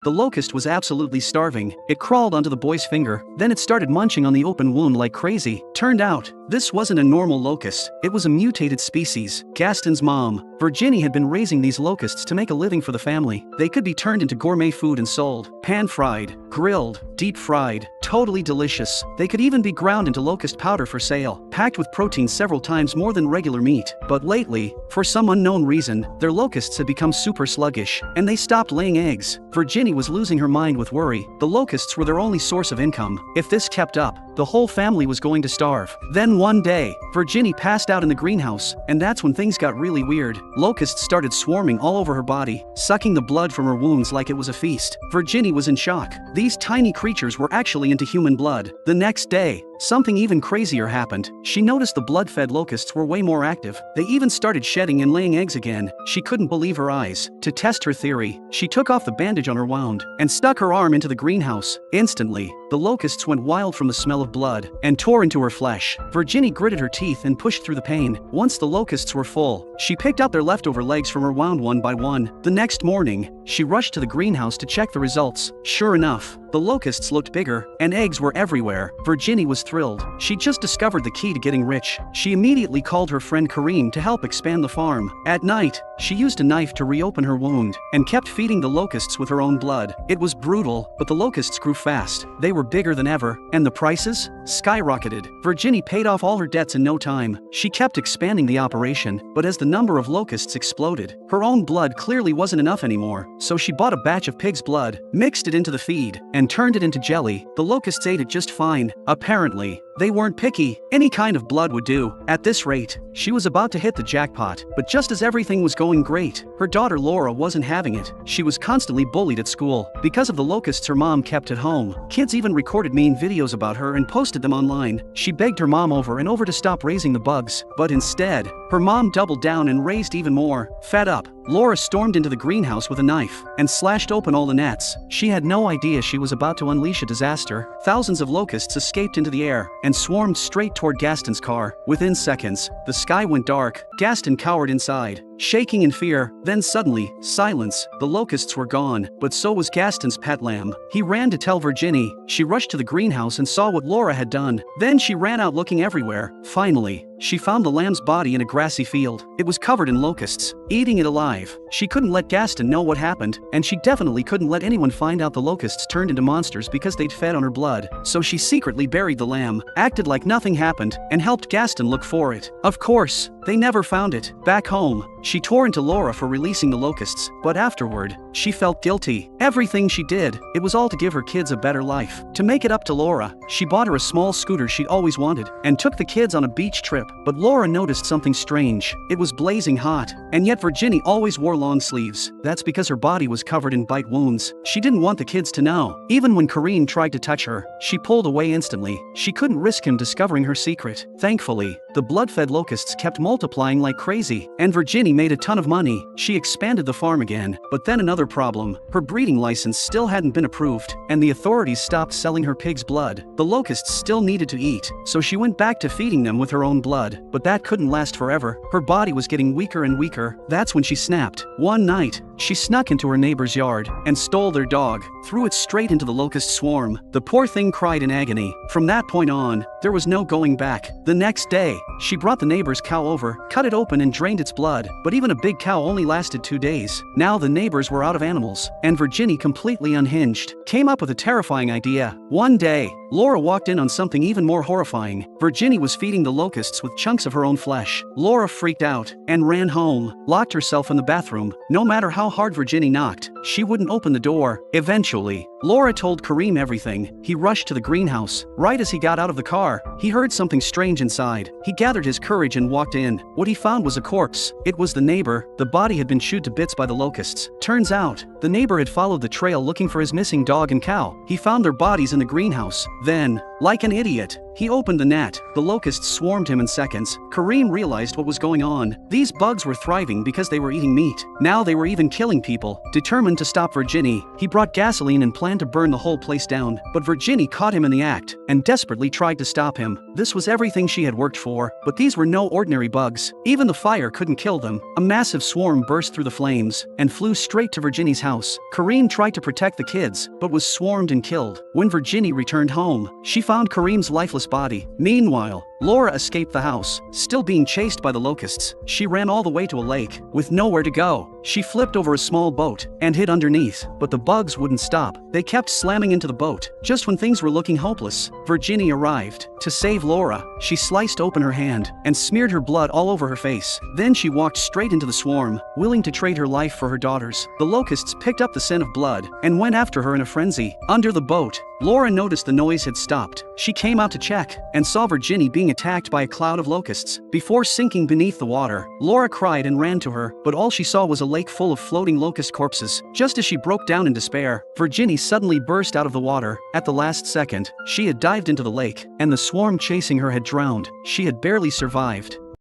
The locust was absolutely starving. It crawled onto the boy's finger, then it started munching on the open wound like crazy. Turned out, this wasn't a normal locust, it was a mutated species. Gaston's mom, Virginie, had been raising these locusts to make a living for the family. They could be turned into gourmet food and sold. Pan-fried, grilled, deep-fried, totally delicious. They could even be ground into locust powder for sale, packed with protein several times more than regular meat. But lately, for some unknown reason, their locusts had become super sluggish, and they stopped laying eggs. Virginie was losing her mind with worry. The locusts were their only source of income. If this kept up, the whole family was going to starve. Then one day, Virginie passed out in the greenhouse, and that's when things got really weird. Locusts started swarming all over her body, sucking the blood from her wounds like it was a feast. Virginie was in shock. These tiny creatures were actually into human blood. The next day, something even crazier happened. She noticed the blood-fed locusts were way more active. They even started shedding and laying eggs again. She couldn't believe her eyes. To test her theory, she took off the bandage on her wound and stuck her arm into the greenhouse. Instantly, the locusts went wild from the smell of blood and tore into her flesh. Virginie gritted her teeth and pushed through the pain. Once the locusts were full, she picked out their leftover legs from her wound one by one. The next morning, she rushed to the greenhouse to check the results. Sure enough, the locusts looked bigger, and eggs were everywhere. Virginie was thrilled. She just discovered the key to getting rich. She immediately called her friend Kareem to help expand the farm. At night, she used a knife to reopen her wound, and kept feeding the locusts with her own blood. It was brutal, but the locusts grew fast. They were bigger than ever, and the prices skyrocketed. Virginie paid off all her debts in no time. She kept expanding the operation, but as the number of locusts exploded, her own blood clearly wasn't enough anymore. So she bought a batch of pig's blood, mixed it into the feed, and turned it into jelly. The locusts ate it just fine. Apparently, they weren't picky. Any kind of blood would do. At this rate, she was about to hit the jackpot. But just as everything was going great, her daughter Laura wasn't having it. She was constantly bullied at school. Because of the locusts her mom kept at home, kids even recorded mean videos about her and posted them online. She begged her mom over and over to stop raising the bugs. But instead, her mom doubled down and raised even more. Fed up, Laura stormed into the greenhouse with a knife and slashed open all the nets. She had no idea she was about to unleash a disaster. Thousands of locusts escaped into the air and swarmed straight toward Gaston's car. Within seconds, the sky went dark. Gaston cowered inside, shaking in fear. Then suddenly, silence. The locusts were gone, but so was Gaston's pet lamb. He ran to tell Virginie. She rushed to the greenhouse and saw what Laura had done. Then she ran out looking everywhere. Finally, she found the lamb's body in a grassy field. It was covered in locusts, eating it alive. She couldn't let Gaston know what happened, and she definitely couldn't let anyone find out the locusts turned into monsters because they'd fed on her blood. So she secretly buried the lamb, acted like nothing happened, and helped Gaston look for it. Of course, they never found it. Back home, she tore into Laura for releasing the locusts, but afterward, she felt guilty. Everything she did, it was all to give her kids a better life. To make it up to Laura, she bought her a small scooter she'd always wanted, and took the kids on a beach trip. But Laura noticed something strange. It was blazing hot, and yet Virginie always wore long sleeves. That's because her body was covered in bite wounds. She didn't want the kids to know. Even when Kareem tried to touch her, she pulled away instantly. She couldn't risk him discovering her secret. Thankfully, the blood-fed locusts kept multiplying like crazy, and Virginie made a ton of money. She expanded the farm again, but then another problem. Her breeding license still hadn't been approved, and the authorities stopped selling her pig's blood. The locusts still needed to eat, so she went back to feeding them with her own blood. But that couldn't last forever. Her body was getting weaker and weaker. That's when she snapped. One night, she snuck into her neighbor's yard and stole their dog, threw it straight into the locust swarm. The poor thing cried in agony. From that point on, there was no going back. The next day, she brought the neighbor's cow over, cut it open and drained its blood. But even a big cow only lasted 2 days. Now the neighbors were out of animals, and Virginie, completely unhinged, came up with a terrifying idea. One day, Laura walked in on something even more horrifying. Virginie was feeding the locusts with chunks of her own flesh. Laura freaked out and ran home, locked herself in the bathroom. No matter how hard Virginie knocked, she wouldn't open the door. Eventually, Laura told Kareem everything. He rushed to the greenhouse. Right as he got out of the car, he heard something strange inside. He gathered his courage and walked in. What he found was a corpse. It was the neighbor. The body had been chewed to bits by the locusts. Turns out, the neighbor had followed the trail looking for his missing dog and cow. He found their bodies in the greenhouse. Then, Like an idiot, he opened the net. The locusts swarmed him in seconds. Kareem realized what was going on. These bugs were thriving because they were eating meat. Now they were even killing people. Determined to stop Virginie, he brought gasoline and planned to burn the whole place down. But Virginie caught him in the act and desperately tried to stop him. This was everything she had worked for, but these were no ordinary bugs. Even the fire couldn't kill them. A massive swarm burst through the flames and flew straight to Virginie's house. Kareem tried to protect the kids, but was swarmed and killed. When Virginie returned home, she found Kareem's lifeless body. Meanwhile, Laura escaped the house, still being chased by the locusts. She ran all the way to a lake, with nowhere to go. She flipped over a small boat and hid underneath, but the bugs wouldn't stop. They kept slamming into the boat. Just when things were looking hopeless, Virginie arrived. To save Laura, she sliced open her hand and smeared her blood all over her face. Then she walked straight into the swarm, willing to trade her life for her daughters. The locusts picked up the scent of blood and went after her in a frenzy. Under the boat, Laura noticed the noise had stopped. She came out to check and saw Virginie being attacked by a cloud of locusts. Before sinking beneath the water, Laura cried and ran to her, but all she saw was a lake full of floating locust corpses. Just as she broke down in despair, Virginie suddenly burst out of the water. At the last second, she had dived into the lake, and the swarm chasing her had drowned. She had barely survived.